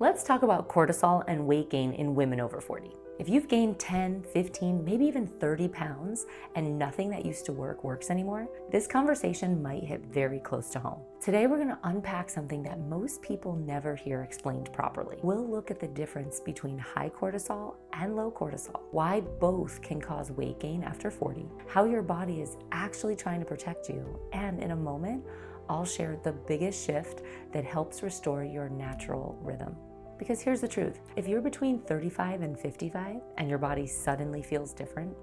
Let's talk about cortisol and weight gain in women over 40. If you've gained 10, 15, maybe even 30 pounds and nothing that used to works anymore, this conversation might hit very close to home. Today, we're gonna unpack something that most people never hear explained properly. We'll look at the difference between high cortisol and low cortisol, why both can cause weight gain after 40, how your body is actually trying to protect you, and in a moment, I'll share the biggest shift that helps restore your natural rhythm. Because here's the truth, if you're between 35 and 55 and your body suddenly feels different,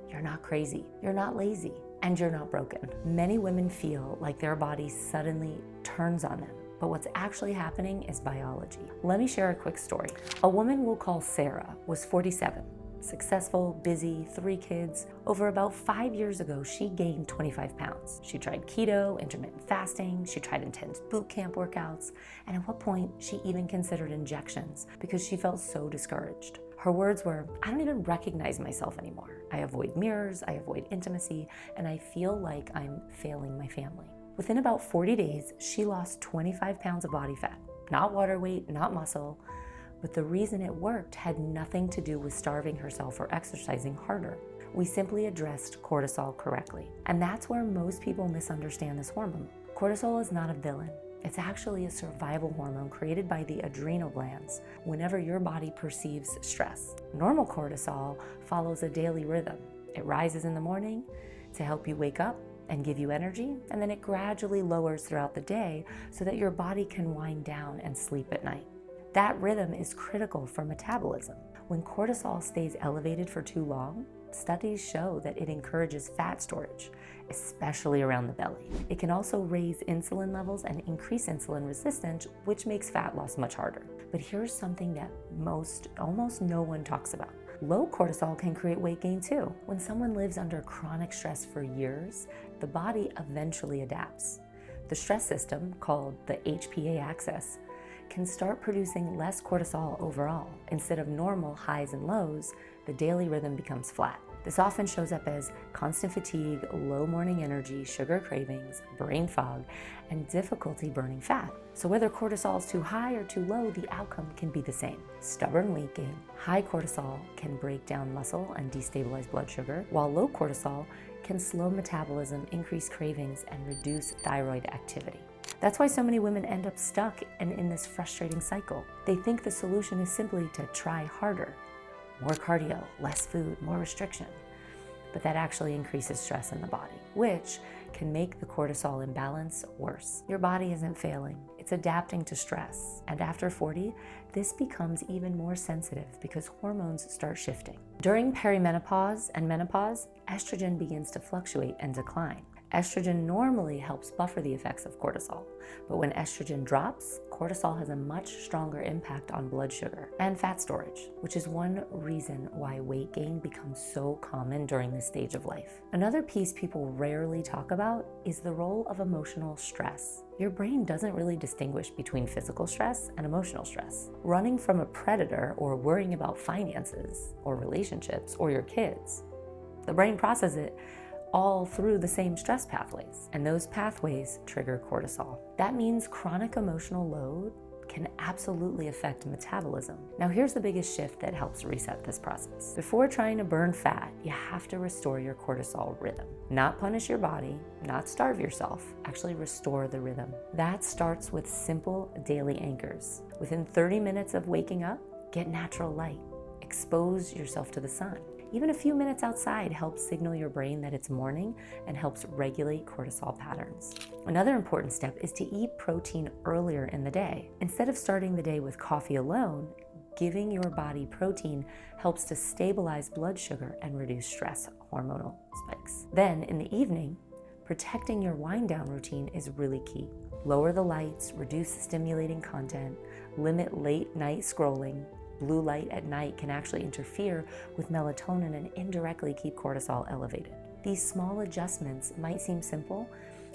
you're not crazy, you're not lazy, and you're not broken. Many women feel like their body suddenly turns on them, but what's actually happening is biology. Let me share a quick story. A woman we'll call Sarah was 47. Successful, busy, 3 kids. Over about 5 years ago, she gained 25 pounds. She tried keto, intermittent fasting, she tried intense boot camp workouts, and at one point, she even considered injections because she felt so discouraged. Her words were, "I don't even recognize myself anymore. I avoid mirrors, I avoid intimacy, and I feel like I'm failing my family." Within about 40 days, she lost 25 pounds of body fat. Not water weight, not muscle, but the reason it worked had nothing to do with starving herself or exercising harder. We simply addressed cortisol correctly. And that's where most people misunderstand this hormone. Cortisol is not a villain. It's actually a survival hormone created by the adrenal glands whenever your body perceives stress. Normal cortisol follows a daily rhythm. It rises in the morning to help you wake up and give you energy, and then it gradually lowers throughout the day so that your body can wind down and sleep at night. That rhythm is critical for metabolism. When cortisol stays elevated for too long, studies show that it encourages fat storage, especially around the belly. It can also raise insulin levels and increase insulin resistance, which makes fat loss much harder. But here's something that almost no one talks about. Low cortisol can create weight gain too. When someone lives under chronic stress for years, the body eventually adapts. The stress system, called the HPA axis, can start producing less cortisol overall. Instead of normal highs and lows, the daily rhythm becomes flat. This often shows up as constant fatigue, low morning energy, sugar cravings, brain fog, and difficulty burning fat. So whether cortisol is too high or too low, the outcome can be the same. Stubborn weight gain. High cortisol can break down muscle and destabilize blood sugar, while low cortisol can slow metabolism, increase cravings, and reduce thyroid activity. That's why so many women end up stuck and in this frustrating cycle. They think the solution is simply to try harder. More cardio, less food, more restriction. But that actually increases stress in the body, which can make the cortisol imbalance worse. Your body isn't failing, it's adapting to stress. And after 40, this becomes even more sensitive because hormones start shifting. During perimenopause and menopause, estrogen begins to fluctuate and decline. Estrogen normally helps buffer the effects of cortisol, but when estrogen drops, cortisol has a much stronger impact on blood sugar and fat storage, which is one reason why weight gain becomes so common during this stage of life. Another piece people rarely talk about is the role of emotional stress. Your brain doesn't really distinguish between physical stress and emotional stress. Running from a predator or worrying about finances or relationships or your kids, the brain processes it all through the same stress pathways, and those pathways trigger cortisol. That means chronic emotional load can absolutely affect metabolism. Now here's the biggest shift that helps reset this process. Before trying to burn fat, you have to restore your cortisol rhythm. Not punish your body, not starve yourself, actually restore the rhythm. That starts with simple daily anchors. Within 30 minutes of waking up, get natural light. Expose yourself to the sun. Even a few minutes outside helps signal your brain that it's morning and helps regulate cortisol patterns. Another important step is to eat protein earlier in the day. Instead of starting the day with coffee alone, giving your body protein helps to stabilize blood sugar and reduce stress hormonal spikes. Then in the evening, protecting your wind down routine is really key. Lower the lights, reduce stimulating content, limit late night scrolling. Blue light at night can actually interfere with melatonin and indirectly keep cortisol elevated. These small adjustments might seem simple,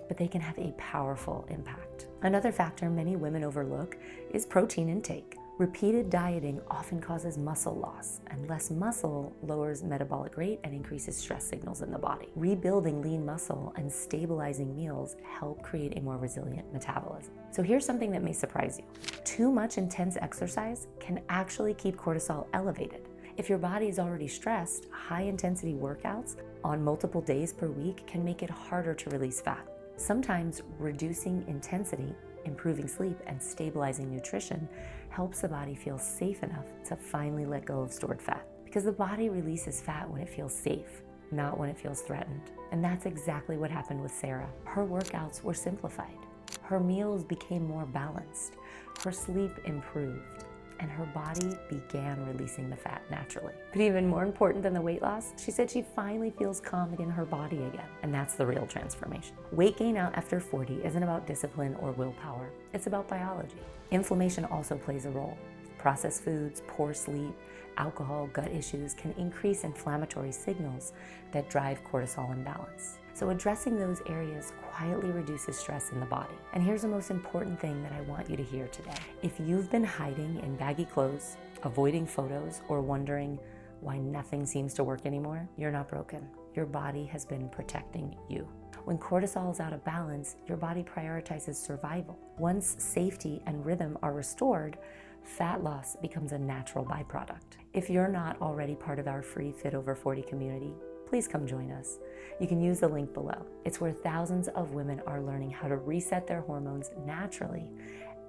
but they can have a powerful impact. Another factor many women overlook is protein intake. Repeated dieting often causes muscle loss, and less muscle lowers metabolic rate and increases stress signals in the body. Rebuilding lean muscle and stabilizing meals help create a more resilient metabolism. So here's something that may surprise you. Too much intense exercise can actually keep cortisol elevated. If your body is already stressed, high-intensity workouts on multiple days per week can make it harder to release fat. Sometimes reducing intensity, improving sleep, and stabilizing nutrition helps the body feel safe enough to finally let go of stored fat. Because the body releases fat when it feels safe, not when it feels threatened. And that's exactly what happened with Sarah. Her workouts were simplified. Her meals became more balanced. Her sleep improved. And her body began releasing the fat naturally. But even more important than the weight loss, she said she finally feels calm in her body again. And that's the real transformation. Weight gain out after 40 isn't about discipline or willpower. It's about biology. Inflammation also plays a role. Processed foods, poor sleep, alcohol, gut issues can increase inflammatory signals that drive cortisol imbalance. So addressing those areas quietly reduces stress in the body. And here's the most important thing that I want you to hear today. If you've been hiding in baggy clothes, avoiding photos, or wondering why nothing seems to work anymore, you're not broken. Your body has been protecting you. When cortisol is out of balance, your body prioritizes survival. Once safety and rhythm are restored, fat loss becomes a natural byproduct. If you're not already part of our free Fit Over 40 community, please come join us. You can use the link below. It's where thousands of women are learning how to reset their hormones naturally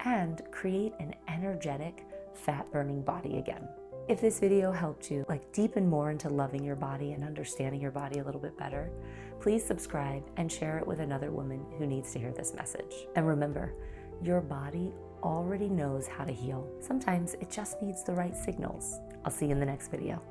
and create an energetic, fat-burning body again. If this video helped you deepen more into loving your body and understanding your body a little bit better, please subscribe and share it with another woman who needs to hear this message. And remember, your body already knows how to heal. Sometimes it just needs the right signals. I'll see you in the next video.